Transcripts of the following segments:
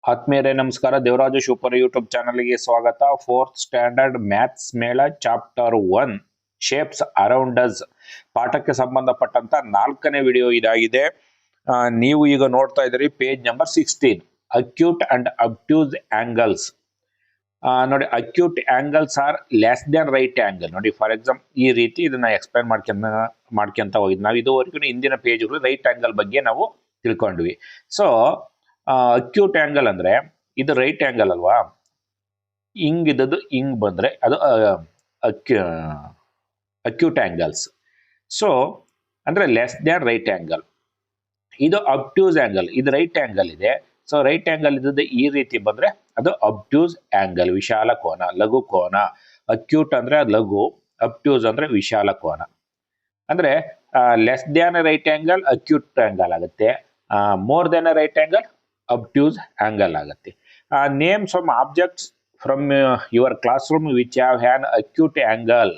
ಆತ್ಮೀಯರೇ ನಮಸ್ಕಾರ. Devaraju super YouTube ಚಾನಲ್ಗೆ ಸ್ವಾಗತ. Fourth standard Maths Mela chapter 1 shapes around us ಪಾಠಕ್ಕೆ ಸಂಬಂಧಪಟ್ಟಂತ 4ನೇ ವಿಡಿಯೋ ಇದಾಗಿದೆ. ನೀವು ಈಗ ನೋಡ್ತಾ ಇದ್ದೀರಿ page number 16, acute and obtuse angles. ನೋಡಿ, acute angles are less than right angle. ನೋಡಿ, ಫಾರ್ ಎಕ್ಸಾಂಪಲ್ ಈ ರೀತಿ ಇದನ್ನ ಎಕ್ಸ್ಪ್ಲೈನ್ ಮಾಡ್ಕೊಂತ ಹೋಗಿದ್ವಿ. ನಾವು ಇದುವರೆಗೂ ಹಿಂದಿನ ಪೇಜ್ಗಳು ರೈಟ್ ಆಂಗಲ್ ಬಗ್ಗೆ ನಾವು ತಿಳ್ಕೊಂಡ್ವಿ. ಸೊ ಅಕ್ಯೂಟ್ ಆಂಗಲ್ ಅಂದ್ರೆ ಇದು ರೈಟ್ ಆಂಗಲ್ ಅಲ್ವಾ, ಹಿಂಗಿದ್ದದ್ದು ಹಿಂಗ್ ಬಂದ್ರೆ ಅದು ಅಕ್ಯೂಟ್ ಆಂಗಲ್ಸ್. ಸೊ ಅಂದ್ರೆ ಲೆಸ್ ದ್ಯಾನ್ ರೈಟ್ ಆಂಗಲ್. ಇದು ಅಬ್ಟ್ಯೂಸ್ ಆಂಗಲ್, ಇದು ರೈಟ್ ಆಂಗಲ್ ಇದೆ. ಸೊ ರೈಟ್ ಆಂಗಲ್ ಇದ್ದದ್ದು ಈ ರೀತಿ ಬಂದ್ರೆ ಅದು ಅಬ್ಟ್ಯೂಸ್ ಆಂಗಲ್, ವಿಶಾಲ ಕೋನ, ಲಘು ಕೋನ. ಅಕ್ಯೂಟ್ ಅಂದ್ರೆ ಲಘು, ಅಬ್ಟ್ಯೂಸ್ ಅಂದ್ರೆ ವಿಶಾಲ ಕೋನ. ಅಂದ್ರೆ less than right angle acute angle ಆಗುತ್ತೆ, more than right angle obtuse angle ಆಗುತ್ತೆ. Name some objects from your classroom which have an acute angle.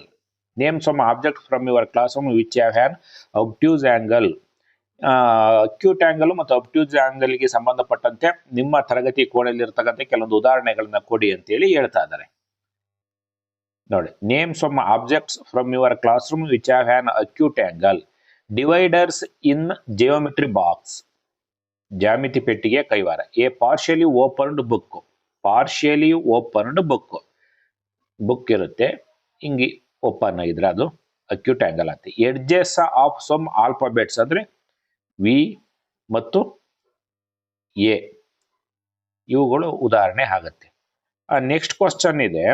Name some object from your classroom which have an obtuse angle. Acute angle ಮತ್ತು obtuse ಆಂಗಲ್ಗೆ ಸಂಬಂಧಪಟ್ಟಂತೆ ನಿಮ್ಮ ತರಗತಿ ಕೋಣೆಯಲ್ಲಿರ್ತಕ್ಕಂಥ ಕೆಲವೊಂದು ಉದಾಹರಣೆಗಳನ್ನ ಕೊಡಿ ಅಂತೇಳಿ ಹೇಳ್ತಾ ಇದ್ದಾರೆ. ನೋಡಿ, name some objects from your classroom which have an acute angle. Dividers in geometry box, ಜಾಮಿತಿ ಪೆಟ್ಟಿಗೆ ಕೈವಾರ. A partially opened book, partially opened book ಇರುತ್ತೆ, ಹಿಂಗೆ ಓಪನ್ ಆಗಿದ್ರೆ ಅದು ಅಕ್ಯೂಟ್ ಆಂಗಲ್ ಆಗುತ್ತೆ. ಎಡ್ಜಸ್ ಆಫ್ ಸಮ್ ಆಲ್ಫಾಬೆಟ್ಸ್ ಅಂದ್ರೆ ವಿ ಮತ್ತು ಎ, ಇವುಗಳು ಉದಾಹರಣೆ ಆಗುತ್ತೆ. ನೆಕ್ಸ್ಟ್ ಕ್ವಶನ್ ಇದೆ,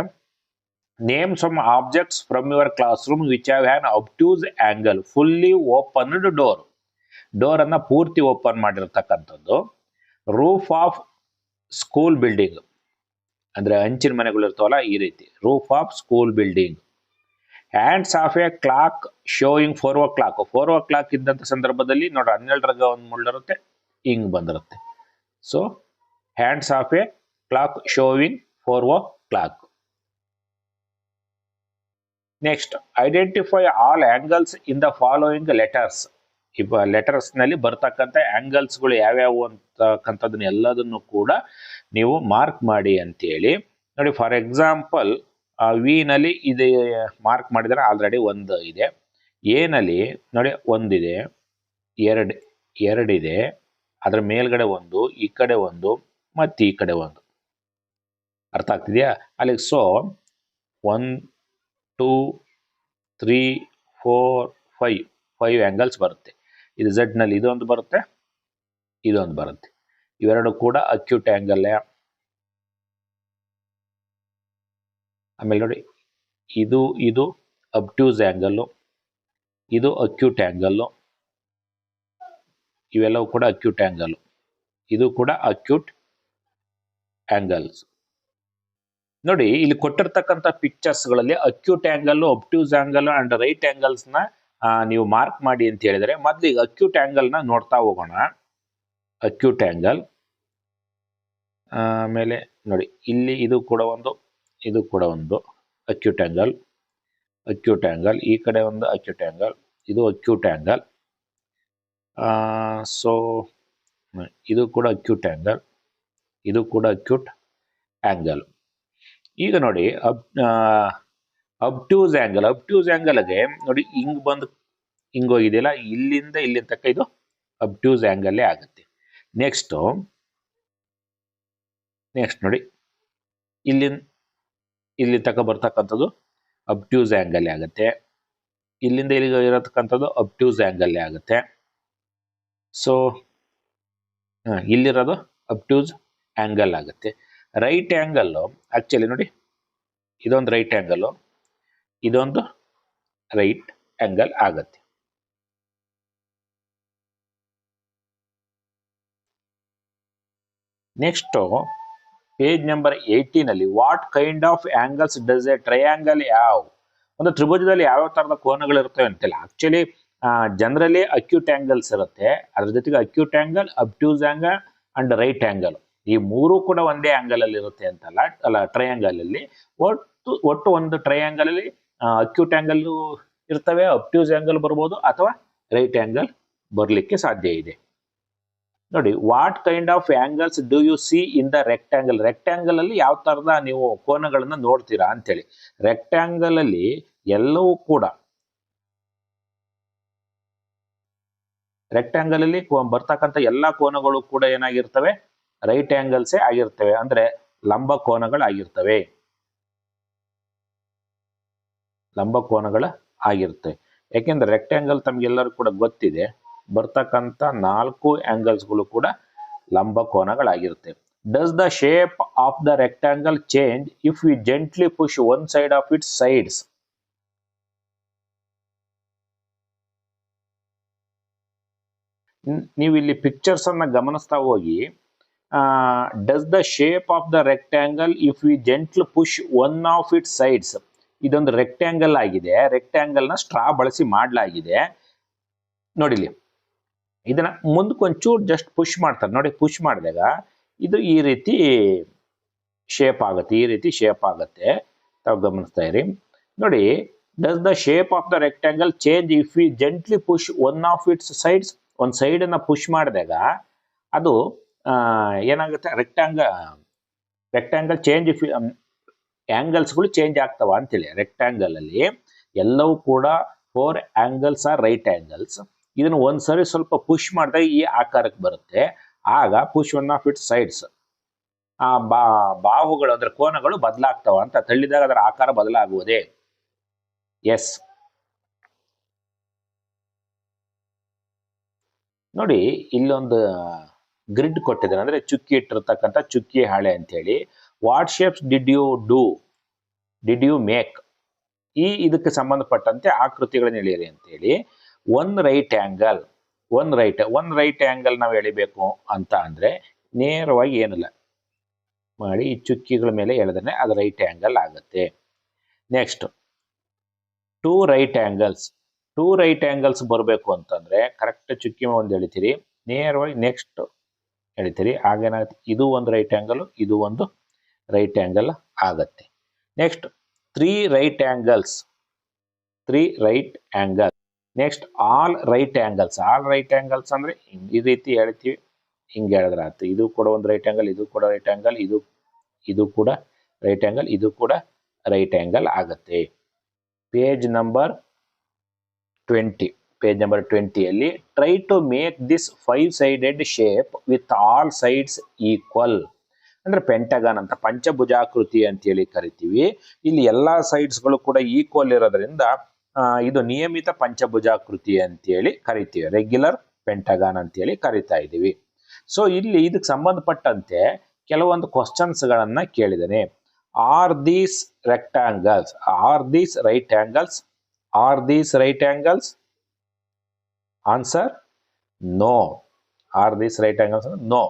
name some objects from your classroom which have an obtuse angle. Fully opened door, door ಅನ್ನ ಪೂರ್ತಿ ಓಪನ್ ಮಾಡಿರ್ತಕ್ಕಂಥದ್ದು. ರೂಫ್ ಆಫ್ ಸ್ಕೂಲ್ ಬಿಲ್ಡಿಂಗ್ ಅಂದ್ರೆ ಹಂಚಿನ ಮನೆಗಳು ಇರ್ತಾವಲ್ಲ, ಈ ರೀತಿ roof of school building. Hands of A clock showing 4 o'clock. 4 o'clock ಇದ್ದಂತ ಸಂದರ್ಭದಲ್ಲಿ ನೋಡಿ 12 ಒಂದು ಮುಳ್ಳಿರುತ್ತೆ, ಹಿಂಗ್ ಬಂದಿರುತ್ತೆ. So hands of A clock showing 4 o'clock. Next, identify all angles in the following letters. ಈಗ ಲೆಟರ್ಸ್ ನಲ್ಲಿ ಬರ್ತಕ್ಕಂಥ ಆಂಗಲ್ಸ್ಗಳು ಯಾವ್ಯಾವು ಅಂತಕ್ಕಂಥದನ್ನ ಎಲ್ಲದನ್ನು ಕೂಡ ನೀವು ಮಾರ್ಕ್ ಮಾಡಿ ಅಂತೇಳಿ. ನೋಡಿ, ಫಾರ್ ಎಕ್ಸಾಂಪಲ್ ವಿ ನಲ್ಲಿ ಇದೆ ಮಾರ್ಕ್ ಮಾಡಿದರೆ ಆಲ್ರೆಡಿ 1 ಇದೆ. ಎ ನಲ್ಲಿ ನೋಡಿ 1 ಇದೆ, ಎರಡಿದೆ, ಅದ್ರ ಮೇಲ್ಗಡೆ 1, ಈ ಕಡೆ 1 ಮತ್ತು ಈ ಕಡೆ 1. ಅರ್ಥ ಆಗ್ತಿದೆಯಾ ಅಲ್ಲಿಗೆ? ಸೊ 1 2 3 4 5 ಆಂಗಲ್ಸ್ ಬರುತ್ತೆ. ಇದು ಝೆಡ್ ನಲ್ಲಿ ಇದೊಂದು ಬರುತ್ತೆ, ಇದೊಂದು ಬರುತ್ತೆ. ಇವೆರಡು ಕೂಡ ಅಕ್ಯೂಟ್ ಆಂಗಲ್. ಆಮೇಲೆ ನೋಡಿ, ಇದು ಅಬ್ಟ್ಯೂಸ್ ಆಂಗಲ್, ಇದು ಅಕ್ಯೂಟ್ ಆಂಗಲ್, ಇವೆಲ್ಲವೂ ಕೂಡ ಅಕ್ಯೂಟ್ ಆಂಗಲ್, ಇದು ಕೂಡ ಅಕ್ಯೂಟ್ ಆಂಗಲ್ಸ್. ನೋಡಿ, ಇಲ್ಲಿ ಕೊಟ್ಟಿರ್ತಕ್ಕಂಥ ಪಿಕ್ಚರ್ಸ್ ಗಳಲ್ಲಿ acute angle, obtuse angle and right angles ನ ನೀವು ಮಾರ್ಕ್ ಮಾಡಿ ಅಂತ ಹೇಳಿದರೆ, ಮೊದಲಿಗೆ ಅಕ್ಯೂಟ್ ಆಂಗಲ್ ನ ನೋಡ್ತಾ ಹೋಗೋಣ. ಅಕ್ಯೂಟ್ ಆಂಗಲ್ ಆಮೇಲೆ ನೋಡಿ, ಇಲ್ಲಿ ಇದು ಕೂಡ ಒಂದು ಅಕ್ಯೂಟ್ ಆಂಗಲ್, ಈ ಕಡೆ ಒಂದು ಅಕ್ಯೂಟ್ ಆಂಗಲ್, ಇದು ಅಕ್ಯೂಟ್ ಆಂಗಲ್. ಸೊ ಇದು ಕೂಡ ಅಕ್ಯೂಟ್ ಆಂಗಲ್, ಇದು ಕೂಡ ಅಕ್ಯೂಟ್ ಆಂಗಲ್. ಈಗ ನೋಡಿ, ಅಬ್ಟ್ಯೂಸ್ ಆಂಗಲ್ಗೆ ನೋಡಿ ಹಿಂಗ್ ಹೋಗಿದೆಯಲ್ಲ, ಇಲ್ಲಿಂದ ಇಲ್ಲಿ ತನಕ ಇದು ಅಬ್ಟ್ಯೂಸ್ ಆಂಗಲ್ ಆಗುತ್ತೆ. ನೆಕ್ಸ್ಟ್ ನೋಡಿ, ಇಲ್ಲಿ ತನಕ ಬರ್ತಕ್ಕಂಥದ್ದು ಅಬ್ಟ್ಯೂಸ್ ಆಂಗಲ್ ಆಗುತ್ತೆ, ಇಲ್ಲಿಂದ ಇಲ್ಲಿಗೆ ಇರತಕ್ಕಂಥದ್ದು ಅಬ್ಟ್ಯೂಸ್ ಆಂಗಲ್ ಆಗುತ್ತೆ. ಸೊ ಇಲ್ಲಿರೋದು ಅಬ್ಟ್ಯೂಸ್ ಆಂಗಲ್ ಆಗುತ್ತೆ. ರೈಟ್ ಆಂಗಲ್ ಆಕ್ಚುಲಿ ನೋಡಿ, ಇದೊಂದು ರೈಟ್ ಆಂಗಲ್, ಇದೊಂದು ರೈಟ್ ಆಂಗಲ್ ಆಗುತ್ತೆ. ನೆಕ್ಸ್ಟ್ ಪೇಜ್ ನಂಬರ್ 18 ಅಲ್ಲಿ what kind of angles does A triangle have. ಒಂದು ತ್ರಿಭುಜದಲ್ಲಿ ಯಾವ್ಯಾವ ತರದ ಕೋನಗಳು ಇರ್ತವೆ ಅಂತಿಲ್ಲ. ಆಕ್ಚುಲಿ ಜನರಲಿ ಅಕ್ಯೂಟ್ ಆಂಗಲ್ಸ್ ಇರುತ್ತೆ, ಅದ್ರ ಜೊತೆಗೆ acute angle, obtuse angle and right angle, ಈ ಮೂರು ಕೂಡ ಒಂದೇ ಆಂಗಲ್ ಅಲ್ಲಿ ಇರುತ್ತೆ ಅಂತಲ್ಲ. ಟ್ರಯಾಂಗಲ್ ಅಲ್ಲಿ ಒಟ್ಟು ಒಂದು ಟ್ರಯಾಂಗಲ್ ಅಲ್ಲಿ ಅಕ್ಯೂಟ್ ಆಂಗಲ್ ಇರ್ತವೆ, ಅಬ್ಟ್ಯೂಸ್ ಆಂಗಲ್ ಬರ್ಬೋದು, ಅಥವಾ ರೈಟ್ ಆಂಗಲ್ ಬರ್ಲಿಕ್ಕೆ ಸಾಧ್ಯ ಇದೆ. ನೋಡಿ, what kind of angles do U C in the rectangle. Rectangle ಅಲ್ಲಿ ಯಾವ ತರದ ನೀವು ಕೋನಗಳನ್ನ ನೋಡ್ತೀರಾ ಅಂತೇಳಿ. ರೆಕ್ಟ್ಯಾಂಗಲ್ ಅಲ್ಲಿ ಎಲ್ಲವೂ ಕೂಡ ರೆಕ್ಟ್ಯಾಂಗಲ್ ಅಲ್ಲಿ ಬರ್ತಕ್ಕಂಥ ಎಲ್ಲಾ ಕೋನಗಳು ಕೂಡ ಏನಾಗಿರ್ತವೆ, ರೈಟ್ ಆಂಗಲ್ಸೇ ಆಗಿರ್ತವೆ, ಅಂದ್ರೆ ಲಂಬ ಕೋನಗಳಾಗಿರ್ತವೆ, ಲಂಬ ಕೋನಗಳ ಆಗಿರ್ತವೆ. ಯಾಕೆಂದ್ರೆ ರೆಕ್ಟ್ಯಾಂಗಲ್ ತಮ್ಗೆಲ್ಲರೂ ಕೂಡ ಗೊತ್ತಿದೆ, ಬರ್ತಕ್ಕಂಥ 4 ಆಂಗಲ್ಸ್ಗಳು ಕೂಡ ಲಂಬ ಕೋನಗಳಾಗಿರ್ತವೆ. Does the shape of the rectangle change if we gently push one side of its sides. ನೀವು ಇಲ್ಲಿ ಪಿಕ್ಚರ್ಸ್ ಅನ್ನ ಗಮನಿಸ್ತಾ ಹೋಗಿ, does the shape of the rectangle if we gentle push one of it sides. ಇದೊಂದು rectangle ಆಗಿದೆ, rectangle ನ straw ಬಳಸಿ ಮಾಡಲಾಗಿದೆ. ನೋಡಿಲಿ, ಇದನ್ನ ಮುಂದಕ್ಕೊಂಚೂರು ಜಸ್ಟ್ ಪುಷ್ ಮಾಡ್ತಾರೆ ನೋಡಿ. ಪುಷ್ ಮಾಡಿದಾಗ ಇದು ಈ ರೀತಿ ಶೇಪ್ ಆಗುತ್ತೆ, ಈ ರೀತಿ ಶೇಪ್ ಆಗುತ್ತೆ. ತಾವು ಗಮನಿಸ್ತಾ ಇರಿ ನೋಡಿ. Does the shape of the rectangle change if we gently push one of its sides. ಒಂದು ಸೈಡ್ ಅನ್ನ ಪುಷ್ ಮಾಡಿದಾಗ ಅದು ಏನಾಗುತ್ತೆ, ರೆಕ್ಟ್ಯಾಂಗಲ್ ಚೇಂಜ್ ಇಫ್ ಆಂಗಲ್ಸ್ಗಳು ಚೇಂಜ್ ಆಗ್ತಾವ ಅಂತೇಳಿ. ರೆಕ್ಟ್ಯಾಂಗಲ್ ಅಲ್ಲಿ ಎಲ್ಲವೂ ಕೂಡ 4 ಆಂಗಲ್ಸ್ ಆರ್ ರೈಟ್ ಆಂಗಲ್ಸ್. ಇದನ್ನು ಒಂದ್ಸರಿ ಸ್ವಲ್ಪ ಪುಷ್ ಮಾಡಿದಾಗ ಈ ಆಕಾರಕ್ಕೆ ಬರುತ್ತೆ. ಆಗ push one of it sides, ಆ ಬಾಹುಗಳು ಅಂದ್ರೆ ಕೋನಗಳು ಬದಲಾಗ್ತಾವ ಅಂತ. ತಳ್ಳಿದಾಗ ಅದರ ಆಕಾರ ಬದಲಾಗುವುದೇ? ಎಸ್. ನೋಡಿ, ಇಲ್ಲೊಂದು ಗ್ರಿಡ್ ಕೊಟ್ಟಿದ್ದಾರೆ, ಅಂದ್ರೆ ಚುಕ್ಕಿ ಇಟ್ಟಿರ್ತಕ್ಕಂಥ ಚುಕ್ಕಿ ಹಾಳೆ ಅಂತ ಹೇಳಿ. What shapes did you make? ಇದಕ್ಕೆ ಸಂಬಂಧಪಟ್ಟಂತೆ ಆಕೃತಿಗಳನ್ನ ಎಳೆಯಿರಿ ಅಂತ ಹೇಳಿ. ಒನ್ ರೈಟ್ ಆಂಗಲ್ ನಾವು ಎಳಿಬೇಕು ಅಂತ ಅಂದ್ರೆ ನೇರವಾಗಿ ಏನಿಲ್ಲ ಮಾಡಿ ಈ ಚುಕ್ಕಿಗಳ ಮೇಲೆ ಎಳೆದ್ರೆ ಅದು ರೈಟ್ ಆಂಗಲ್ ಆಗುತ್ತೆ. ನೆಕ್ಸ್ಟ್ ಟೂ ರೈಟ್ ಆಂಗಲ್ಸ್ ಬರಬೇಕು ಅಂತಂದ್ರೆ ಕರೆಕ್ಟ್ ಚುಕ್ಕಿ ಒಂದು ಎಳಿತೀರಿ, ನೇರವಾಗಿ ನೆಕ್ಸ್ಟ್ ಎಳಿತೀರಿ. ಆಗೇನಾಗುತ್ತೆ, ಇದು ಒಂದು ರೈಟ್ ಆಂಗಲ್, ಇದು ಒಂದು ರೈಟ್ ಆಂಗಲ್ ಆಗತ್ತೆ. Next 3 right angles. Next all right angles ಅಂದ್ರೆ ಈ ರೀತಿ ಹೇಳ್ತೀವಿ, ಹಿಂಗೆ ಹೇಳಿದ್ರೆ ಆಯ್ತು. ಇದು ಕೂಡ ಒಂದು ರೈಟ್ ಆಂಗಲ್, ಇದು ಕೂಡ ರೈಟ್ ಆಂಗಲ್, ಇದು ಕೂಡ ರೈಟ್ ಆಂಗಲ್, ಇದು ಕೂಡ ರೈಟ್ ಆಂಗಲ್ ಆಗತ್ತೆ. ಪೇಜ್ ನಂಬರ್ 20 ಅಲ್ಲಿ try to make this 5-sided shape with all sides equal. ಅಂದ್ರೆ ಪೆಂಟಗಾನ್ ಅಂತ, ಪಂಚಭುಜಾಕೃತಿ ಅಂತ ಹೇಳಿ ಕರಿತೀವಿ. ಇಲ್ಲಿ ಎಲ್ಲಾ ಸೈಡ್ಸ್ಗಳು ಕೂಡ ಈಕ್ವಲ್ ಇರೋದ್ರಿಂದ ಇದು ನಿಯಮಿತ ಪಂಚಭುಜಾಕೃತಿ ಅಂತೇಳಿ ಕರಿತೀವಿ, ರೆಗ್ಯುಲರ್ ಪೆಂಟಗಾನ್ ಅಂತೇಳಿ ಕರಿತಾ ಇದ್ದೀವಿ. ಸೊ ಇಲ್ಲಿ ಇದಕ್ಕೆ ಸಂಬಂಧಪಟ್ಟಂತೆ ಕೆಲವೊಂದು ಕ್ವಶನ್ಸ್ ಗಳನ್ನ ಕೇಳಿದ್ದೇನೆ. Are these right angles? Answer no. Are these right angles? No.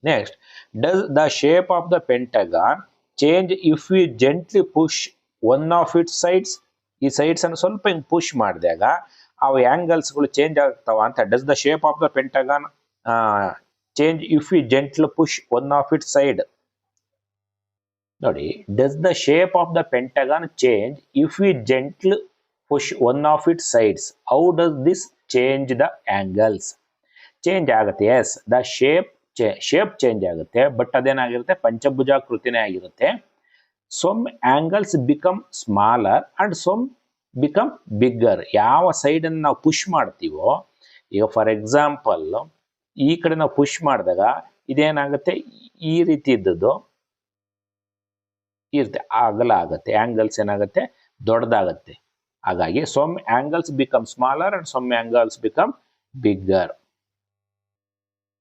Next, does the shape of the pentagon change if we gently push one of it sides? ಈ ಸೈಡ್ಸ್ ಅನ್ನು ಸ್ವಲ್ಪ ಹಿಂಗ್ ಪುಷ್ ಮಾಡಿದಾಗ ಅವು ಆಂಗಲ್ಸ್ಗಳು ಚೇಂಜ್ ಆಗ್ತಾವ ಅಂತ. Does the shape of the pentagon change if we gently push one of it side? ನೋಡಿ, does the shape of the pentagon change if we gently push one of it sides? How does this change the angles? Change ಆಗುತ್ತೆ. Yes, the shape change ಆಗುತ್ತೆ, but ಅದೇನಾಗಿರುತ್ತೆ, ಪಂಚಭುಜಾಕೃತಿನೇ ಆಗಿರುತ್ತೆ. Some angles become smaller and some become bigger. ಯಾವ side ಅನ್ನು ನಾವು push ಮಾಡ್ತೀವೋ, ಈಗ ಫಾರ್ ಎಕ್ಸಾಂಪಲ್ ಈ ಕಡೆ ನಾವು ಪುಷ್ ಮಾಡಿದಾಗ ಇದೇನಾಗುತ್ತೆ, ಈ ರೀತಿ ಇದ್ದದ್ದು ಇರುತ್ತೆ, ಅಗಲ ಆಗುತ್ತೆ, ಆಂಗಲ್ಸ್ ಏನಾಗುತ್ತೆ, ದೊಡ್ಡದಾಗುತ್ತೆ. ಹಾಗಾಗಿ some angles become smaller and some angles become bigger.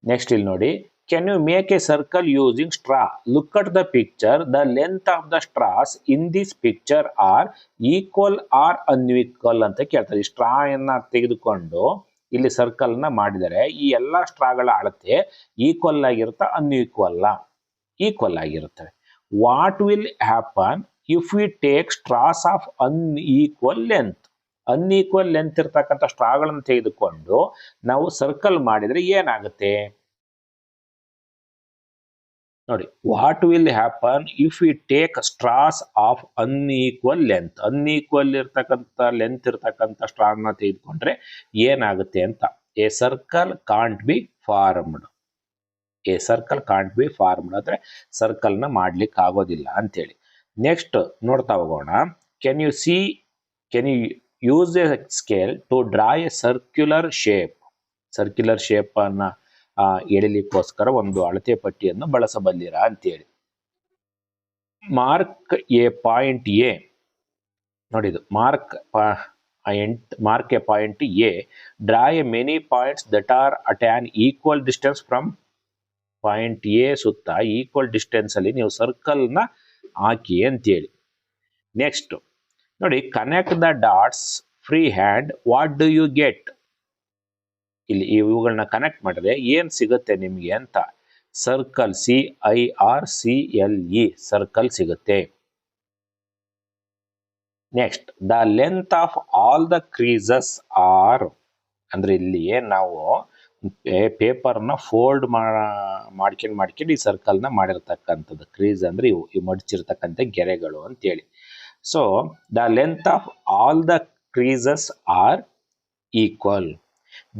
Next ಇಲ್ಲಿ ನೋಡಿ, can you make a circle using straw? Look at the picture. The length of the straws in this picture are equal or unequal ಅಂತ ಕೇಳ್ತಾರೆ. ಈ straw ಅನ್ನ ತೆಗೆದುಕೊಂಡು ಇಲ್ಲಿ circle ನ ಮಾಡಿದರೆ ಈ ಎಲ್ಲಾ ಸ್ಟ್ರಾಗಳ ಅಳತೆ ಈಕ್ವಲ್ ಆಗಿರುತ್ತಾ, ಈಕ್ವಲ್ ಆಗಿರುತ್ತವೆ. What will happen if we take straws of unequal length? Unequal length ಇರ್ತಕ್ಕಂಥ ಸ್ಟ್ರಾಗಳನ್ನು ತೆಗೆದುಕೊಂಡು ನಾವು ಸರ್ಕಲ್ ಮಾಡಿದ್ರೆ ಏನಾಗುತ್ತೆ ನೋಡಿ. What will happen if we take straws of unequal length? Unequal ಇರ್ತಕ್ಕಂಥ ಲೆಂತ್ ಇರ್ತಕ್ಕಂಥ ಸ್ಟ್ರಾನ ತೆಗೆದುಕೊಂಡ್ರೆ ಏನಾಗುತ್ತೆ ಅಂತ. A circle can't be formed. A circle can't be formed ಅಂದರೆ ಸರ್ಕಲ್ನ ಮಾಡ್ಲಿಕ್ಕೆ ಆಗೋದಿಲ್ಲ ಅಂತೇಳಿ. ನೆಕ್ಸ್ಟ್ ನೋಡ್ತಾ ಹೋಗೋಣ. Can you use a scale to draw a circular shape. Circular shape ಅನ್ನ ಎಳಿಲಿಕ್ಕೋಸ್ಕರ ಒಂದು ಅಳತೆ ಪಟ್ಟಿಯನ್ನು ಬಳಸಬಲ್ಲಿರಾ ಅಂತೇಳಿ. Mark a point A. ನೋಡಿದು mark a point A. Draw a many points that are at an equal distance from point A ಸುತ್ತ equal distance ಅಲ್ಲಿ ನೀವು ಸರ್ಕಲ್ ನ ಹಾಕಿ ಅಂತೇಳಿ. ನೆಕ್ಸ್ಟ್ ನೋಡಿ, connect the dots free hand, what do you get. ಇಲ್ಲಿ ಇವುಗಳನ್ನ ಕನೆಕ್ಟ್ ಮಾಡಿದ್ರೆ ಏನ್ ಸಿಗುತ್ತೆ ನಿಮ್ಗೆ ಅಂತ. ಸರ್ಕಲ್, CIRCLE ಸರ್ಕಲ್ ಸಿಗುತ್ತೆ. Next, the length of all the creases are. ಅಂದ್ರೆ ಇಲ್ಲಿ ನಾವು ಪೇಪರ್ನ ಫೋಲ್ಡ್ ಮಾಡ್ಕೊಂಡು ಈ ಸರ್ಕಲ್ನ ಮಾಡಿರ್ತಕ್ಕಂಥದ್ದು. ಕ್ರೀಸ್ ಅಂದ್ರೆ ಇವು ಮಡಚಿರ್ತಕ್ಕಂಥ ಗೆರೆಗಳು ಅಂತೇಳಿ. So the length of all the creases are equal.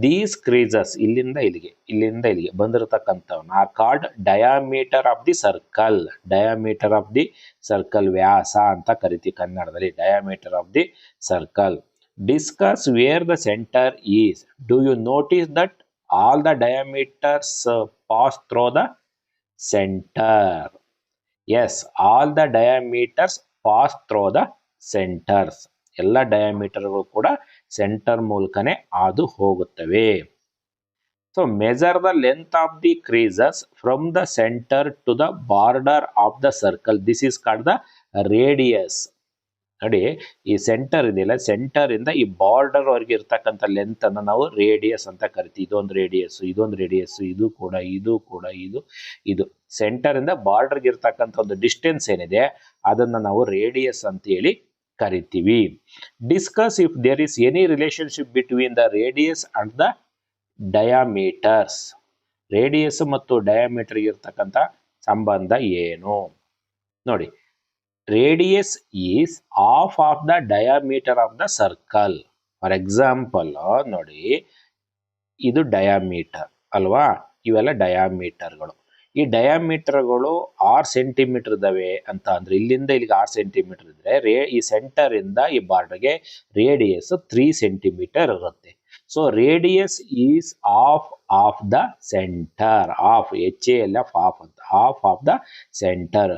These creases ಇಲ್ಲಿಂದ ಇಲ್ಲಿಗೆ ಬಂದಿರತಕ್ಕಂಥವನ್ನ are called diameter of the circle. Diameter of the circle, ವ್ಯಾಸ ಅಂತ ಕರಿತೀವಿ ಕನ್ನಡದಲ್ಲಿ. Diameter of the circle. Discuss where the centre is. Do you notice that all the diameters pass through the center? Yes, all the diameters pass through the centers. ಎಲ್ಲ ಡಯಾಮೀಟರ್ಗಳು ಕೂಡ centre ಮೂಲಕನೇ ಹಾದು ಹೋಗುತ್ತವೆ. So measure the length of the creases from the centre to the border of the circle. This is called the radius. ನೋಡಿ, ಈ centre ಇದೆಯಲ್ಲ, centre ಇಂದ ಈ ಬಾರ್ಡರ್ ವರೆಗೆ ಇರ್ತಕ್ಕಂಥ ಲೆಂತ್ ಅನ್ನ ನಾವು ರೇಡಿಯಸ್ ಅಂತ ಕರಿತೀವಿ. ಇದೊಂದು ರೇಡಿಯಸ್, ಇದು ಕೂಡ ಇದು ಸೆಂಟರ್ ಇಂದ ಬಾರ್ಡರ್ಗೆ ಇರ್ತಕ್ಕಂಥ ಒಂದು ಡಿಸ್ಟೆನ್ಸ್ ಏನಿದೆ ಅದನ್ನ ನಾವು ರೇಡಿಯಸ್ ಅಂತ ಹೇಳಿ ಕರಿತೀವಿ. Discuss if there is any relationship between the radius and the diameters. Radius ಮತ್ತು ಡಯಾಮೀಟರ್ ಇರ್ತಕ್ಕಂಥ ಸಂಬಂಧ ಏನು ನೋಡಿ. Radius is half of the diameter of the circle. For example ನೋಡಿ, ಇದು ಡಯಾಮೀಟರ್ ಅಲ್ವಾ, ಇವೆಲ್ಲ ಡಯಾಮೀಟರ್ಗಳು. ಈ ಡಯಾಮೀಟರ್ಗಳು 6 ಸೆಂಟಿಮೀಟರ್ ಇದಾವೆ ಅಂತ ಅಂದ್ರೆ ಇಲ್ಲಿಂದ ಇಲ್ಲಿಗೆ 6 ಸೆಂಟಿಮೀಟರ್ ಇದ್ರೆ ಈ ಸೆಂಟರ್ ಇಂದ ಈ ಬಾರ್ಡರ್ಗೆ ರೇಡಿಯಸ್ 3 ಸೆಂಟಿಮೀಟರ್ ಇರುತ್ತೆ. So radius is half the centre. Half HALF half ಅಂತ, ಹಾಫ್ ಆಫ್ ದ ಸೆಂಟರ್.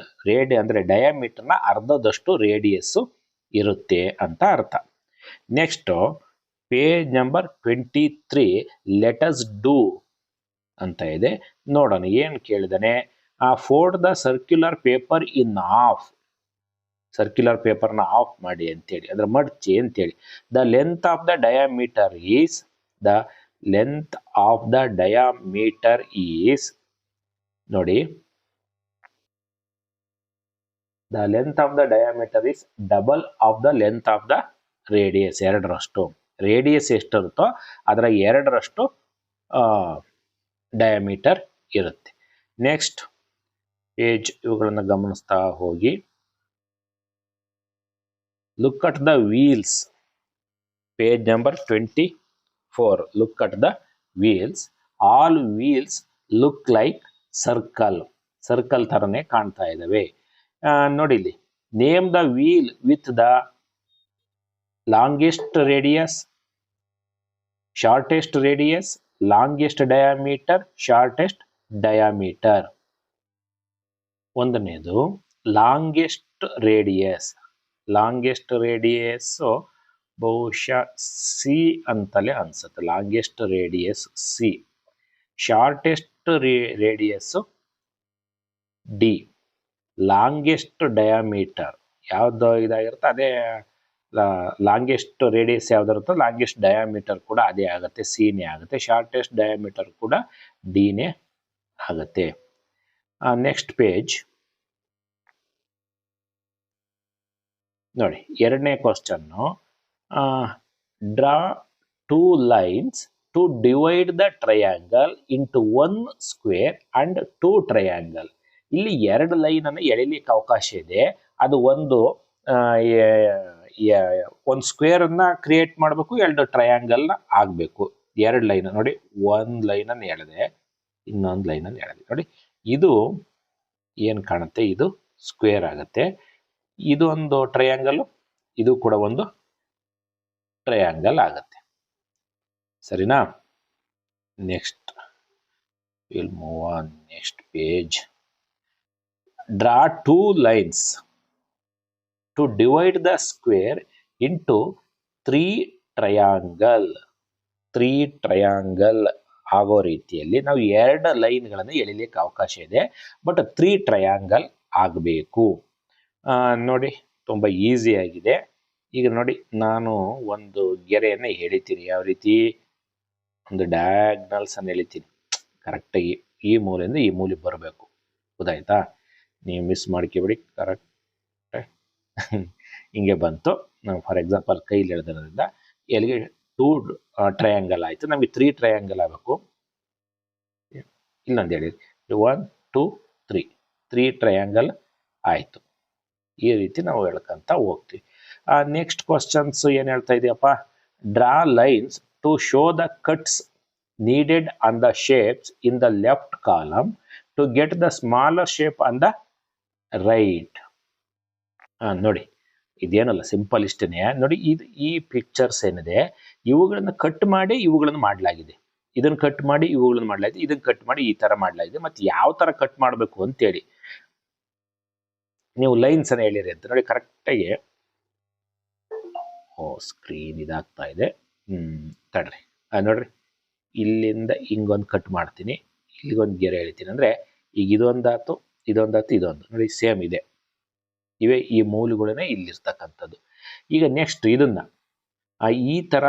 ಅಂದ್ರೆ ಡಯಾಮೀಟರ್ನ ಅರ್ಧದಷ್ಟು ರೇಡಿಯಸ್ ಇರುತ್ತೆ ಅಂತ ಅರ್ಥ. Next page number 23 let us do ಅಂತ ಇದೆ. ನೋಡೋಣ ಏನ್ ಕೇಳಿದಾನೆ. Fold the circular paper in half. Circular ಪೇಪರ್ನ ಆಫ್ ಮಾಡಿ ಅಂತೇಳಿ, ಅಂದ್ರೆ ಮಡ್ಚಿ ಅಂತೇಳಿ. The length of the diameter is ನೋಡಿ, the length of the diameter is double of the length of the radius. 2ರಷ್ಟು. ರೇಡಿಯಸ್ ಎಷ್ಟಿರುತ್ತೋ ಅದರ 2ರಷ್ಟು ಡಯಾಮೀಟರ್ ಇರುತ್ತೆ. ನೆಕ್ಸ್ಟ್ ಪೇಜ್ ಇವುಗಳನ್ನು ಗಮನಿಸ್ತಾ ಹೋಗಿ. Look at the wheels. Page number 24. Look at the wheels. All wheels look like circle. Circle ತರನೇ ಕಾಣ್ತಾ ಇದಾವೆ. ನೋಡಿ ಇಲ್ಲಿ, name the wheel with the longest radius, shortest radius, longest diameter, shortest diameter. ಒಂದನೇದು longest radius. Longest radius ಬಹುಶಃ C ಅಂತಲೇ ಅನ್ಸುತ್ತೆ. Longest radius C. Shortest radius D. Longest diameter ಯಾವ್ದು ಇದಾಗಿರುತ್ತೆ ಅದೇ ಲಾಂಗೆಸ್ಟ್ ರೇಡಿಯಸ್ ಯಾವ್ದಿರುತ್ತೋ ಲಾಂಗೆಸ್ಟ್ ಡಯಾಮೀಟರ್ ಕೂಡ ಅದೇ ಆಗುತ್ತೆ, ಸಿನೇ ಆಗುತ್ತೆ. ಶಾರ್ಟೆಸ್ಟ್ ಡಯಾಮೀಟರ್ ಕೂಡ ಡಿನೇ ಆಗುತ್ತೆ. ನೆಕ್ಸ್ಟ್ ಪೇಜ್ ನೋಡಿ, 2ನೇ question. Draw 2 lines to divide the triangle into 1 square and 2 triangle. ಇಲ್ಲಿ 2 ಲೈನ್ ಅನ್ನು ಎಳಿಲಿಕ್ಕೆ ಅವಕಾಶ ಇದೆ. ಅದು ಒಂದು ಸ್ಕ್ವೇರ್ ಅನ್ನ ಕ್ರಿಯೇಟ್ ಮಾಡಬೇಕು, 2 ಟ್ರಯಾಂಗಲ್ ನ ಆಗ್ಬೇಕು. ಎರಡು ಲೈನ್ ನೋಡಿ, ಒಂದು ಲೈನನ್ನು ಎಳೆದೆ, ಇನ್ನೊಂದು ಲೈನನ್ನು ಎಳೆದೆ. ನೋಡಿ ಇದು ಏನು ಕಾಣುತ್ತೆ, ಇದು ಸ್ಕ್ವೇರ್ ಆಗುತ್ತೆ. ಇದು ಒಂದು ಟ್ರಯಾಂಗಲ್, ಇದು ಕೂಡ ಒಂದು ಟ್ರಯಾಂಗಲ್ ಆಗುತ್ತೆ. ಸರಿನಾ? Next will move on next page. Draw 2 lines to divide the square into 3 triangle. 3 triangle ಆಗೋ ರೀತಿಯಲ್ಲಿ ನಾವು 2 ಲೈನ್ಗಳನ್ನು ಎಳಿಲಿಕ್ಕೆ ಅವಕಾಶ ಇದೆ. ಬಟ್ 3 ಟ್ರಯಾಂಗಲ್ ಆಗಬೇಕು. ನೋಡಿ ತುಂಬ ಈಸಿ ಆಗಿದೆ. ಈಗ ನೋಡಿ ನಾನು ಒಂದು ಗೆರೆಯನ್ನು ಎಳಿತೀನಿ. ಯಾವ ರೀತಿ? ಒಂದು ಡಯಾಗ್ನಲ್ಸ್ ಅನ್ನು ಎಳಿತೀನಿ. ಕರೆಕ್ಟಾಗಿ ಈ ಮೂಲೆಯಿಂದ ಈ ಮೂಲೆ ಬರಬೇಕು. ಗೊತ್ತಾಯ್ತಾ? ನೀವು ಮಿಸ್ ಮಾಡ್ಕೊಬೇಡಿ. ಕರೆಕ್ಟ್ ಹಿಂಗೆ ಬಂತು. ನಾವು ಫಾರ್ ಎಕ್ಸಾಂಪಲ್ ಕೈಲಿ ಎಳೆದ್ರಿಂದ ಎಲ್ಲಿಗೆ 2 ಟ್ರಯಾಂಗಲ್ ಆಯಿತು. ನಮಗೆ 3 ಟ್ರಯಾಂಗಲ್ ಆಗಬೇಕು. ಇಲ್ಲೊಂದು ಹೇಳಿ 1 2 3 ಟ್ರಯಾಂಗಲ್ ಆಯಿತು. ಈ ರೀತಿ ನಾವು ಹೇಳ್ಕೊಂತ ಹೋಗ್ತೀವಿ. ನೆಕ್ಸ್ಟ್ ಕ್ವಶನ್ಸ್ ಏನು ಹೇಳ್ತಾ ಇದೆಯಪ್ಪ? Draw lines to show the cuts needed on the shapes in the left column to get the smaller shape on the right. ನೋಡಿ ಇದೇನಲ್ಲ, ಸಿಂಪಲ್ ಇಷ್ಟನೇ. ನೋಡಿ ಇದು ಈ ಪಿಕ್ಚರ್ಸ್ ಏನಿದೆ ಇವುಗಳನ್ನು ಕಟ್ ಮಾಡಿ ಇವುಗಳನ್ನು ಮಾಡಲಾಗಿದೆ. ಇದನ್ನು ಕಟ್ ಮಾಡಿ ಇವುಗಳನ್ನು ಮಾಡಲಾಗಿದೆ, ಇದನ್ನು ಕಟ್ ಮಾಡಿ ಈ ತರ ಮಾಡಲಾಗಿದೆ. ಮತ್ತೆ ಯಾವ ತರ ಕಟ್ ಮಾಡಬೇಕು ಅಂತೇಳಿ ನೀವು ಲೈನ್ಸ್ ಅನ್ನ ಹೇಳಿರಿ ಅಂತ ನೋಡಿ. ಕರೆಕ್ಟಾಗಿ ಸ್ಕ್ರೀನ್ ಇದಾಗ್ತಾ ಇದೆ. ತಡ್ರಿ, ನೋಡ್ರಿ ಇಲ್ಲಿಂದ ಹಿಂಗೊಂದು ಕಟ್ ಮಾಡ್ತೀನಿ, ಇಲ್ಲಿಗೊಂದು ಗೆರೆ ಎಳಿತೀನಿ. ಅಂದರೆ ಈಗ ಇದೊಂದಾಯ್ತು, ಇದೊಂದಾಯ್ತು, ಇದೊಂದು ನೋಡಿ ಸೇಮ್ ಇದೆ. ಇವೇ ಈ ಮೂಲಗಳನ್ನೇ ಇಲ್ಲಿರ್ತಕ್ಕಂಥದ್ದು. ಈಗ ನೆಕ್ಸ್ಟ್ ಇದನ್ನ ಈ ಥರ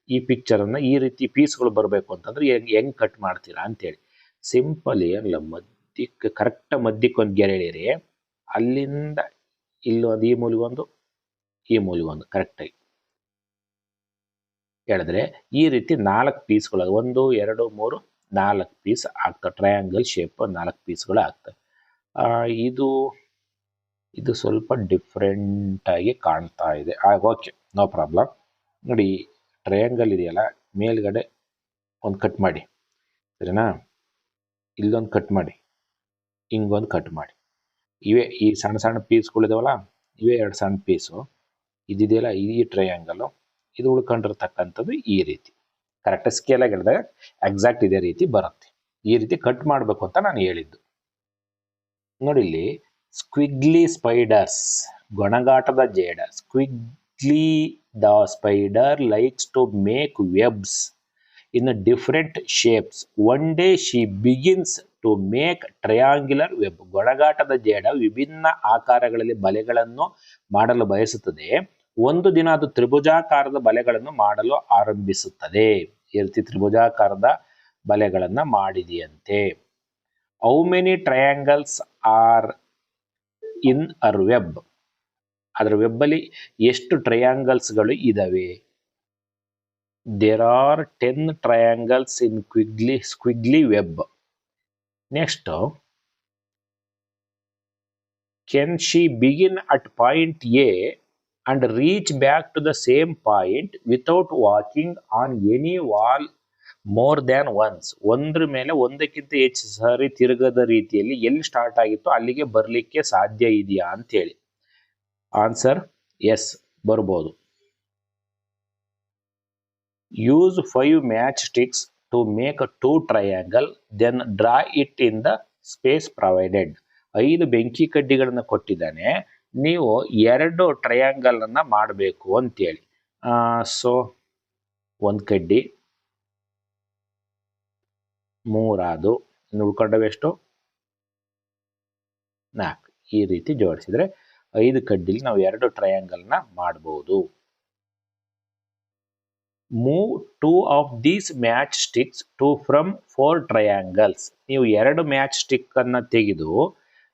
ಈ ಪಿಕ್ಚರನ್ನು ಈ ರೀತಿ ಪೀಸ್ಗಳು ಬರಬೇಕು ಅಂತಂದ್ರೆ ಹೆಂಗೆ ಕಟ್ ಮಾಡ್ತೀರಾ ಅಂತೇಳಿ ಸಿಂಪಲ್ ಏನಿಲ್ಲ, ಮಧ್ಯಕ್ಕೆ ಕರೆಕ್ಟ್ ಮಧ್ಯಕ್ಕೆ ಒಂದು ಗೆರೆ ಎಳೀರಿ. ಅಲ್ಲಿಂದ ಇಲ್ಲೊಂದು, ಈ ಮೂಲಿಗೊಂದು, ಈ ಮೂಲಿಗೊಂದು ಕರೆಕ್ಟಾಗಿ ಹೇಳಿದ್ರೆ ಈ ರೀತಿ 4 ಪೀಸ್ಗಳು, 1 2 3 4 ಪೀಸ್ ಆಗ್ತವೆ. ಟ್ರಯಾಂಗಲ್ ಶೇಪ್ 4 ಪೀಸ್ಗಳು ಆಗ್ತವೆ. ಇದು ಸ್ವಲ್ಪ ಡಿಫ್ರೆಂಟ್ ಆಗಿ ಕಾಣ್ತಾ ಇದೆ. Okay, no problem. ನೋಡಿ ಟ್ರಯಾಂಗಲ್ ಇದೆಯಲ್ಲ, ಮೇಲ್ಗಡೆ ಒಂದು ಕಟ್ ಮಾಡಿ, ಸರಿನಾ? ಇಲ್ಲೊಂದು ಕಟ್ ಮಾಡಿ, ಹಿಂಗೊಂದು ಕಟ್ ಮಾಡಿ. ಇವೇ ಈ ಸಣ್ಣ ಸಣ್ಣ ಪೀಸ್ಗಳಿದಾವಲ್ಲ, ಇವೇ 2 ಸಣ್ಣ ಪೀಸು. ಇದಿದೆಯಲ್ಲ ಈ ಟ್ರಯಾಂಗಲ್ಲು, ಇದು ಉಳ್ಕೊಂಡಿರ್ತಕ್ಕಂಥದ್ದು ಈ ರೀತಿ ಕರೆಕ್ಟ್ ಸ್ಕೇಲಾಗಿ ಹೇಳಿದಾಗ ಎಕ್ಸಾಕ್ಟ್ ಇದೇ ರೀತಿ ಬರುತ್ತೆ. ಈ ರೀತಿ ಕಟ್ ಮಾಡಬೇಕು ಅಂತ ನಾನು ಹೇಳಿದ್ದು. ನೋಡಿ ಇಲ್ಲಿ ಸ್ಕ್ವಿಗ್ಲಿ ಸ್ಪೈಡರ್ಸ್, ಗೊಣಗಾಟದ ಜೇಡ. Squiggly the spider likes to make webs in different shapes. One day she begins to make triangular web. ಗೊಣಗಾಟದ ಜೇಡ ವಿಭಿನ್ನ ಆಕಾರಗಳಲ್ಲಿ ಬಲೆಗಳನ್ನು ಮಾಡಲು ಬಯಸುತ್ತದೆ. ಒಂದು ದಿನ ಅದು ತ್ರಿಭುಜಾಕಾರದ ಬಲೆಗಳನ್ನು ಮಾಡಲು ಆರಂಭಿಸುತ್ತದೆ. ಈ ರೀತಿ ತ್ರಿಭುಜಾಕಾರದ ಬಲೆಗಳನ್ನು ಮಾಡಿದೆಯಂತೆ. How many triangles are in her web? ಅದರ ವೆಬ್ಬಲ್ಲಿ ಎಷ್ಟು ಟ್ರಯಾಂಗಲ್ಸ್ಗಳು ಇದಾವೆ? There are 10 triangles in Squiggly web. Next, can she begin at point A and reach back to the same point without walking on any wall more than once? ಒಂದ್ರ ಮೇಲೆ ಒಂದಕ್ಕಿಂತ ಹೆಚ್ಚು ಸಾರಿ ತಿರುಗದ ರೀತಿಯಲ್ಲಿ ಎಲ್ಲಿ ಸ್ಟಾರ್ಟ್ ಆಗಿತ್ತು ಅಲ್ಲಿಗೆ ಬರಲಿಕ್ಕೆ ಸಾಧ್ಯ ಇದೆಯಾ ಅಂತೇಳಿ. ಆನ್ಸರ್ ಎಸ್, ಬರ್ಬೋದು. Use 5 matchsticks to make 2 triangle, then draw it in the space provided. 5 ಬೆಂಕಿ ಕಡ್ಡಿಗಳನ್ನು ಕೊಟ್ಟಿದ್ದಾನೆ, ನೀವು 2 ಟ್ರಯಾಂಗಲ್ ಅನ್ನ ಮಾಡಬೇಕು ಅಂತೇಳಿ. ಸೊ 1 ಕಡ್ಡಿ, 3 ಆದು, ಇನ್ನು ಉಳ್ಕೊಂಡವೆಷ್ಟು? 4. ಈ ರೀತಿ ಜೋಡಿಸಿದ್ರೆ 5 ಕಡ್ಡಿಲಿ ನಾವು 2 ಟ್ರಯಾಂಗಲ್ನ ಮಾಡಬಹುದು. Move 2 of these matchsticks to from 4 triangles. ನೀವು 2 ಮ್ಯಾಚ್ ಸ್ಟಿಕ್ ಅನ್ನ ತೆಗೆದು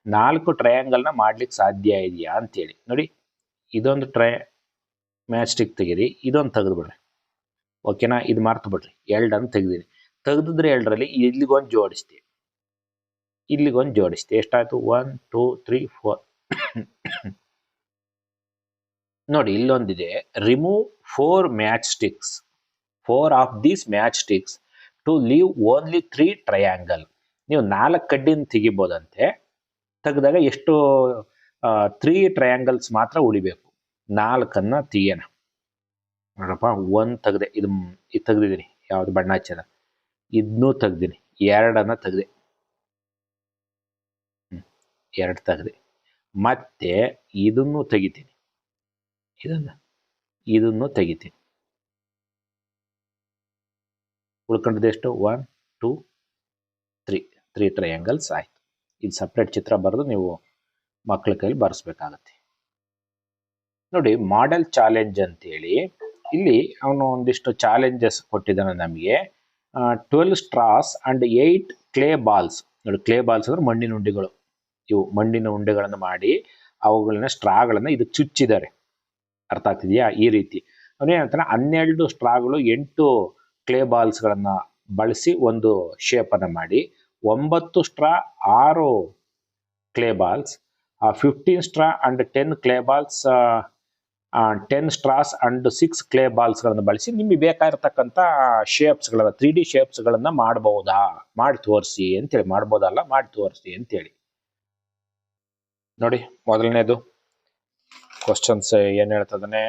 4 ಟ್ರಯಾಂಗಲ್ನ ಮಾಡ್ಲಿಕ್ಕೆ ಸಾಧ್ಯ ಇದೆಯಾ ಅಂತೇಳಿ. ನೋಡಿ ಇದೊಂದು ಮ್ಯಾಚ್ ಸ್ಟಿಕ್ ತೆಗೀರಿ, ಇದೊಂದು ತೆಗೆದು ಬಿಡ್ರಿ. ಓಕೆನಾ? ಇದು ಮರ್ತು ಬಿಡ್ರಿ, 2 ತೆಗ್ದಿರಿ. ತೆಗೆದಿದ್ರೆ 2ರಲ್ಲಿ ಇಲ್ಲಿಗೊಂದು ಜೋಡಿಸ್ತೀವಿ, ಇಲ್ಲಿಗೊಂದು ಜೋಡಿಸ್ತೀವಿ. ಎಷ್ಟಾಯ್ತು? 1 2 3 4. ನೋಡಿ ಇಲ್ಲೊಂದಿದೆ, remove 4 matchsticks. 4 of these matchsticks to leave only 3 triangle. ನೀವು 4 ಕಡ್ಡಿನ ತೆಗಿಬೋದಂತೆ, ತೆಗೆದಾಗ ಎಷ್ಟು 3 ಟ್ರಯಾಂಗಲ್ಸ್ ಮಾತ್ರ ಉಳಿಬೇಕು. 4 ತೆಗಿಯೋಣ ನೋಡಪ್ಪ. 1 ತೆಗ್ದೆ, ಇದು ತೆಗ್ದಿದ್ದೀನಿ, ಯಾವುದು ಬಣ್ಣ ಹಚ್ಚದ, ಇದನ್ನೂ ತೆಗ್ದಿನಿ, 2 ತೆಗ್ದೆ, 2 ತೆಗ್ದೆ, ಮತ್ತೆ ಇದನ್ನು ತೆಗಿತೀನಿ, ಇದನ್ನು ತೆಗಿತೀನಿ. ಉಳ್ಕೊಂಡದ್ದು ಎಷ್ಟು? 1 2 3 ಟ್ರಯಾಂಗಲ್ಸ್ ಆಯ್ತು. ಇದು ಸಪ್ರೇಟ್ ಚಿತ್ರ ಬರೆದು ನೀವು ಮಕ್ಕಳ ಕೈಲಿ ಬರೆಸ್ಬೇಕಾಗತ್ತೆ. ನೋಡಿ, ಮಾಡೆಲ್ ಚಾಲೆಂಜ್ ಅಂತೇಳಿ ಇಲ್ಲಿ ಅವನು ಒಂದಿಷ್ಟು ಚಾಲೆಂಜಸ್ ಕೊಟ್ಟಿದ್ದಾನೆ ನಮಗೆ. 12 ಸ್ಟ್ರಾಸ್ ಅಂಡ್ 8 ಕ್ಲೇ ಬಾಲ್ಸ್. ನೋಡಿ, ಕ್ಲೇ ಬಾಲ್ಸ್ ಅಂದ್ರೆ ಮಣ್ಣಿನ ಉಂಡೆಗಳು. ಇವು ಮಣ್ಣಿನ ಉಂಡೆಗಳನ್ನು ಮಾಡಿ ಅವುಗಳನ್ನ ಸ್ಟ್ರಾಗಳನ್ನ ಇದಕ್ಕೆ ಚುಚ್ಚಿದ್ದಾರೆ. ಅರ್ಥ ಆಗ್ತಿದೆಯಾ? ಈ ರೀತಿ ಅವನೇನಂತಾನೆ 12 ಸ್ಟ್ರಾಗಳು 8 ಕ್ಲೇ ಬಾಲ್ಸ್ಗಳನ್ನ ಬಳಸಿ ಒಂದು ಶೇಪನ್ನು ಮಾಡಿ, 9 straw 6 clay balls, 15 straw and 10 clay balls, 10 straws and 6 clay ಬಾಲ್ಸ್ಗಳನ್ನು ಬಳಸಿ ನಿಮಗೆ ಬೇಕಾಗಿರ್ತಕ್ಕಂಥ ಶೇಪ್ಸ್ಗಳನ್ನ 3D ಶೇಪ್ಸ್ಗಳನ್ನ ಮಾಡಬಹುದಾ, ಮಾಡಿ ತೋರಿಸಿ ಅಂತೇಳಿ. ಮಾಡ್ಬೋದಲ್ಲ, ಮಾಡಿ ತೋರಿಸಿ ಅಂತೇಳಿ. ನೋಡಿ, ಮೊದಲನೇದು ಕ್ವಶನ್ಸ್ ಏನ್ ಹೇಳ್ತದಾನೆ?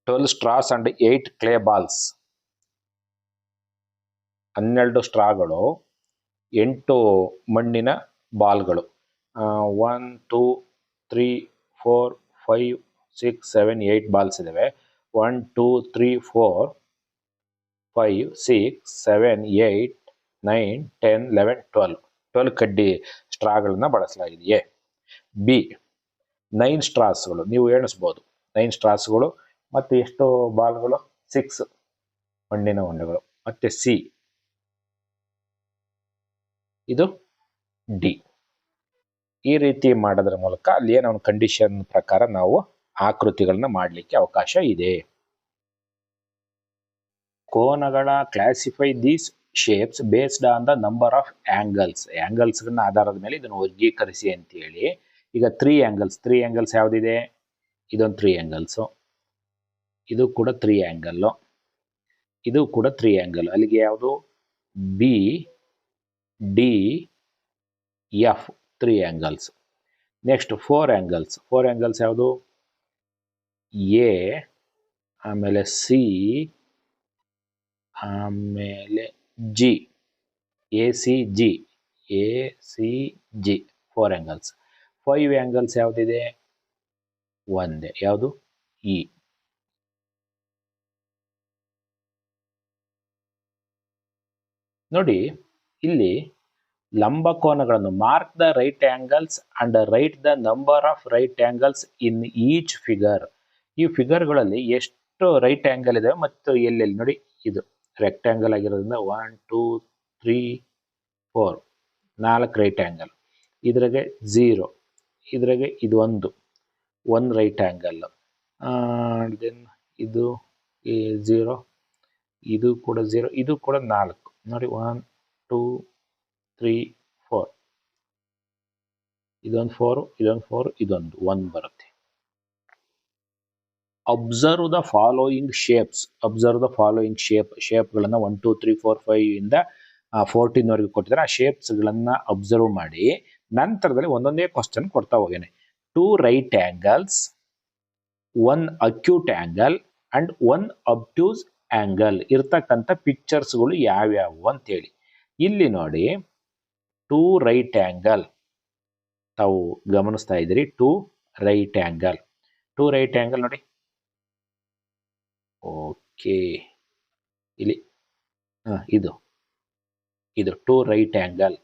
12 ಸ್ಟ್ರಾಸ್ ಅಂಡ್ 8 ಕ್ಲೇ ಬಾಲ್ಸ್. 12 ಸ್ಟ್ರಾಗಳು, 8 ಮಣ್ಣಿನ ಬಾಲ್ಗಳು. 1 2 3 4 5 6 7 8 ಬಾಲ್ಸ್ ಇದಾವೆ. 1 2 3 4 5 6 7 8 9 10 11 12 ಕಡ್ಡಿ ಸ್ಟ್ರಾಗಳನ್ನ ಬಳಸಲಾಗಿದೆಯೇ? ಬಿ 9 ಸ್ಟ್ರಾಸ್ಗಳು, ನೀವು ಎಣಿಸ್ಬೋದು. 9 ಸ್ಟ್ರಾಸ್ಗಳು ಮತ್ತೆ ಎಷ್ಟು ಬಾಲ್ಗಳು? 6 ಮಣ್ಣಿನ ಉಂಡೆಗಳು. ಮತ್ತೆ ಸಿ, ಇದು ಡಿ. ಈ ರೀತಿ ಮಾಡೋದ್ರ ಮೂಲಕ ಅಲ್ಲಿ ಏನೋ ಒಂದು ಕಂಡೀಷನ್ ಪ್ರಕಾರ ನಾವು ಆಕೃತಿಗಳನ್ನ ಮಾಡಲಿಕ್ಕೆ ಅವಕಾಶ ಇದೆ. ಕೋನಗಳ classify these shapes based on the number of angles. ಆಂಗಲ್ಸ್ಗಳನ್ನ ಆಧಾರದ ಮೇಲೆ ಇದನ್ನು ವರ್ಗೀಕರಿಸಿ ಅಂತ ಹೇಳಿ. ಈಗ 3 ಆಂಗಲ್ಸ್ ಯಾವುದಿದೆ? ಇದೊಂದು 3 ಆಂಗಲ್ಸು, ಇದು ಕೂಡ 3 ಆಂಗಲ್ಲು, ಇದು ಕೂಡ 3 ಆಂಗಲ್. ಅಲ್ಲಿಗೆ ಯಾವುದು? B D F 3 angles. Next 4 angles ಯಾವುದು? ಎ, ಆಮೇಲೆ ಸಿ, ಆಮೇಲೆ G, A C G 4 angles. 5 angles ಯಾವುದಿದೆ? ಒಂದೇ, ಯಾವುದು? ಇ. ನೋಡಿ, ಇಲ್ಲಿ ಲಂಬಕೋನಗಳನ್ನು mark the right angles and write the number of right angles in each figure. ಈ ಫಿಗರ್ಗಳಲ್ಲಿ ಎಷ್ಟು ರೈಟ್ ಆಂಗಲ್ ಇದೆ ಮತ್ತು ಎಲ್ಲೆಲ್ಲಿ. ನೋಡಿ, ಇದು ರೆಕ್ಟ್ಯಾಂಗಲ್ ಆಗಿರೋದ್ರಿಂದ 1 2 3 4 4 ರೈಟ್ ಆಂಗಲ್. ಇದ್ರಾಗೆ 0, ಇದ್ರಾಗೆ ಇದು ಒಂದು ರೈಟ್ ಆಂಗಲ್. ದೆನ್ ಇದು 0, ಇದು ಕೂಡ 0, ಇದು ಕೂಡ 4. ನೋಡಿ, 1 2 3 4, ಇದೊಂದು 4, ಇದೊಂದು 4, ಇದೊಂದು 1 ಬರುತ್ತೆ. Observe the following shapes. ಶೇಪ್ಗಳನ್ನು 1 2 3 4 5 ಇಂದ 14 ವರೆಗೂ ಕೊಟ್ಟಿದ್ದಾರೆ. ಆ ಶೇಪ್ಸ್ಗಳನ್ನ ಅಬ್ಸರ್ವ್ ಮಾಡಿ ನಂತರದಲ್ಲಿ ಒಂದೊಂದೇ ಕ್ವಶನ್ ಕೊಡ್ತಾ ಹೋಗೇನೆ. 2 right angles, 1 acute angle and 1 obtuse angle ಇರ್ತಕ್ಕಂಥ ಪಿಕ್ಚರ್ಸ್ಗಳು ಯಾವ್ಯಾವು ಅಂತೇಳಿ. ಇಲ್ಲಿ ನೋಡಿ, 2 ರೈಟ್ ಆಂಗಲ್ ತಾವು ಗಮನಿಸ್ತಾ ಇದ್ದೀರಿ. 2 ರೈಟ್ ಆಂಗಲ್ ನೋಡಿ. ಓಕೆ, ಇಲ್ಲಿ ಇದು 2 right angle.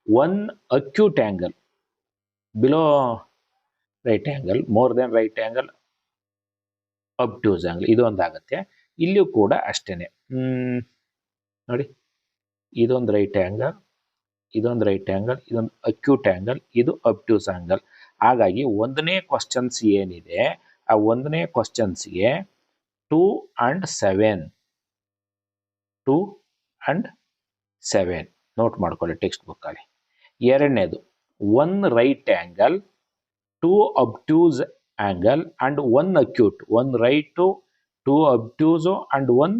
1 acute angle, below right angle, more than right angle, obtuse angle, ಇದು ಒಂದಾಗತ್ತೆ. ಇಲ್ಲಿಯೂ ಕೂಡ ಅಷ್ಟೇನೆ. ನೋಡಿ, ಇದೊಂದು ರೈಟ್ ಆಂಗಲ್, ಇದೊಂದು ರೈಟ್ ಆಂಗಲ್, ಇದೊಂದು ಅಕ್ಯೂಟ್ ಆಂಗಲ್, ಇದು ಅಬ್ಟ್ಯೂಸ್ ಆಂಗಲ್. ಹಾಗಾಗಿ ಒಂದನೇ ಕ್ವಶನ್ಸ್ ಏನಿದೆ ಆ ಒಂದನೇ ಕ್ವಶನ್ಸ್ಗೆ 2 and 7 ನೋಟ್ ಮಾಡ್ಕೊಳ್ಳಿ ಟೆಕ್ಸ್ಟ್ ಬುಕ್ ಅಲ್ಲಿ. ಎರಡನೇದು 1 right angle, 2 obtuse angle and 1 acute. 1 right 2 obtuse and 1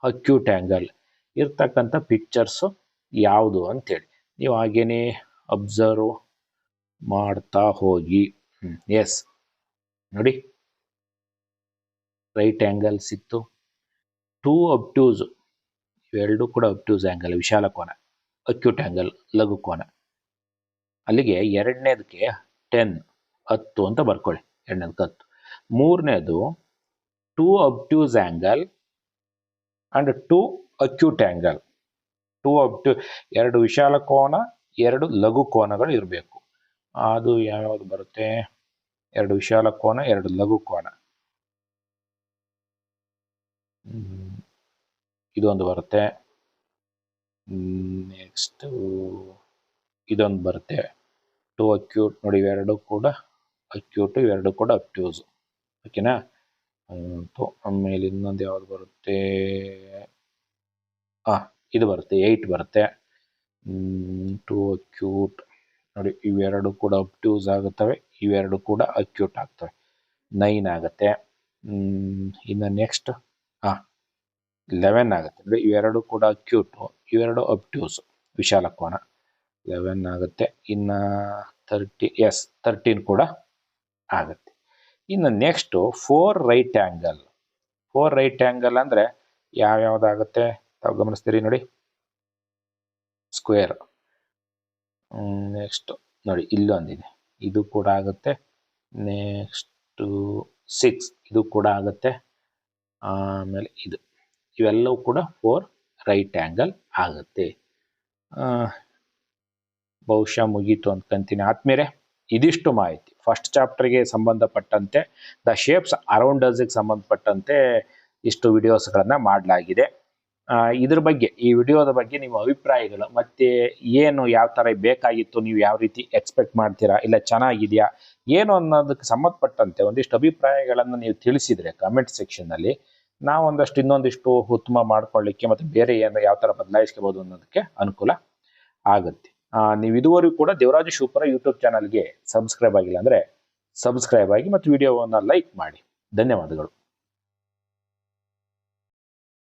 acute angle ಇರ್ತಕ್ಕಂಥ ಪಿಕ್ಚರ್ಸು ಯಾವುದು ಅಂತೇಳಿ ನೀವು ಹಾಗೇನೆ ಅಬ್ಸರ್ವ್ ಮಾಡ್ತಾ ಹೋಗಿ. ಎಸ್ ನೋಡಿ, ರೈಟ್ ಆ್ಯಂಗಲ್ ಸಿಕ್ತು. 2 ಅಬ್ಟ್ಯೂಸ್, ಇವೆರಡೂ ಕೂಡ ಅಬ್ಟ್ಯೂಸ್ ಆ್ಯಂಗಲ್, ವಿಶಾಲ ಕೋನ. ಅಕ್ಯೂಟ್ ಆ್ಯಂಗಲ್, ಲಘು ಕೋನ. ಅಲ್ಲಿಗೆ ಎರಡನೇದಕ್ಕೆ 10 ಅಂತ ಬರ್ಕೊಳ್ಳಿ, ಎರಡನೇದಕ್ಕೆ 10. ಮೂರನೇದು 2 ಅಬ್ಟ್ಯೂಸ್ ಆ್ಯಂಗಲ್ ಅಂಡ್ 2 ಅಕ್ಯೂಟ್ ಆ್ಯಂಗಲ್. 2 ಅಬ್ಟ್ಯೂಸ್, 2 ವಿಶಾಲ ಕೋನ, 2 ಲಘು ಕೋನಗಳು ಇರಬೇಕು. ಅದು ಯಾವ್ಯಾವುದು ಬರುತ್ತೆ? 2 ವಿಶಾಲ ಕೋನ, 2 ಲಘು ಕೋನ. ಇದೊಂದು ಬರುತ್ತೆ. ನೆಕ್ಸ್ಟ್ ಇದೊಂದು ಬರುತ್ತೆ, 2 ಅಕ್ಯೂಟ್. ನೋಡಿ, ಇವೆರಡು ಕೂಡ ಅಕ್ಯೂಟ್, ಇವೆರಡು ಕೂಡ ಅಬ್ಟ್ಯೂಸ್. ಓಕೆನಾ? ಆಮೇಲೆ ಇನ್ನೊಂದು ಯಾವ್ದು ಬರುತ್ತೆ? ಇದು ಬರುತ್ತೆ, 8 ಬರುತ್ತೆ. 2 ಅಕ್ಯೂಟ್. ನೋಡಿ, ಇವೆರಡು ಕೂಡ ಅಬ್ಟ್ಯೂಸ್ ಆಗುತ್ತವೆ, ಇವೆರಡು ಕೂಡ ಅಕ್ಯೂಟ್ ಆಗ್ತವೆ. 9 ಆಗುತ್ತೆ. ಇನ್ನು ನೆಕ್ಸ್ಟ್ 11 ಆಗುತ್ತೆ. ಅಂದರೆ ಇವೆರಡು ಕೂಡ ಅಕ್ಯೂಟು, ಇವೆರಡು ಅಬ್ಟ್ಯೂಸ್, ವಿಶಾಲ ಕೋನ. 11 ಆಗುತ್ತೆ. ಇನ್ನು 13 ಕೂಡ ಆಗುತ್ತೆ. ಇನ್ನು next 4 right angle. 4 right angle ಅಂದರೆ ಯಾವ್ಯಾವುದಾಗುತ್ತೆ ತಾವು ಗಮನಿಸ್ತೀರಿ ನೋಡಿ. ಸ್ಕ್ವೇರ್. ನೆಕ್ಸ್ಟ್ ನೋಡಿ, ಇಲ್ಲೊಂದಿದೆ, ಇದು ಕೂಡ ಆಗುತ್ತೆ. ನೆಕ್ಸ್ಟು 6, ಇದು ಕೂಡ ಆಗುತ್ತೆ. ಆಮೇಲೆ ಇವೆಲ್ಲವೂ ಕೂಡ 4 ರೈಟ್ ಆ್ಯಂಗಲ್ ಆಗುತ್ತೆ. ಬಹುಶಃ ಮುಗೀತು ಅಂದ್ಕೊಂತೀನಿ ಆದ್ಮೇಲೆ. ಇದಿಷ್ಟು ಮಾಹಿತಿ ಫಸ್ಟ್ ಚಾಪ್ಟರ್ಗೆ ಸಂಬಂಧಪಟ್ಟಂತೆ, ದ ಶೇಪ್ಸ್ ಅರೌಂಡ್ ಅಸ್ಗೆ ಸಂಬಂಧಪಟ್ಟಂತೆ ಇಷ್ಟು ವಿಡಿಯೋಸ್ಗಳನ್ನು ಮಾಡಲಾಗಿದೆ. ಇದ್ರ ಬಗ್ಗೆ, ಈ ವಿಡಿಯೋದ ಬಗ್ಗೆ ನಿಮ್ಮ ಅಭಿಪ್ರಾಯಗಳು, ಮತ್ತೆ ಏನು ಯಾವ ಥರ ಬೇಕಾಗಿತ್ತು, ನೀವು ಯಾವ ರೀತಿ ಎಕ್ಸ್ಪೆಕ್ಟ್ ಮಾಡ್ತೀರಾ, ಇಲ್ಲ ಚೆನ್ನಾಗಿದೆಯಾ ಏನು ಅನ್ನೋದಕ್ಕೆ ಸಂಬಂಧಪಟ್ಟಂತೆ ಒಂದಿಷ್ಟು ಅಭಿಪ್ರಾಯಗಳನ್ನು ನೀವು ತಿಳಿಸಿದರೆ ಕಮೆಂಟ್ ಸೆಕ್ಷನ್ನಲ್ಲಿ, ನಾವು ಇನ್ನೊಂದಿಷ್ಟು ಉತ್ತಮ ಮಾಡ್ಕೊಳ್ಳಿಕ್ಕೆ ಮತ್ತು ಬೇರೆ ಏನು ಯಾವ ಥರ ಬದಲಾಯಿಸ್ಕೋಬೋದು ಅನ್ನೋದಕ್ಕೆ ಅನುಕೂಲ ಆಗುತ್ತೆ. ನೀವು ಇದುವರೆಗೂ ಕೂಡ ದೇವರಾಜು ಶಿವಪುರ ಯೂಟ್ಯೂಬ್ ಚಾನಲ್ಗೆ ಸಬ್ಸ್ಕ್ರೈಬ್ ಆಗಿಲ್ಲ ಅಂದರೆ ಸಬ್ಸ್ಕ್ರೈಬ್ ಆಗಿ ಮತ್ತು ವಿಡಿಯೋವನ್ನು ಲೈಕ್ ಮಾಡಿ. ಧನ್ಯವಾದಗಳು.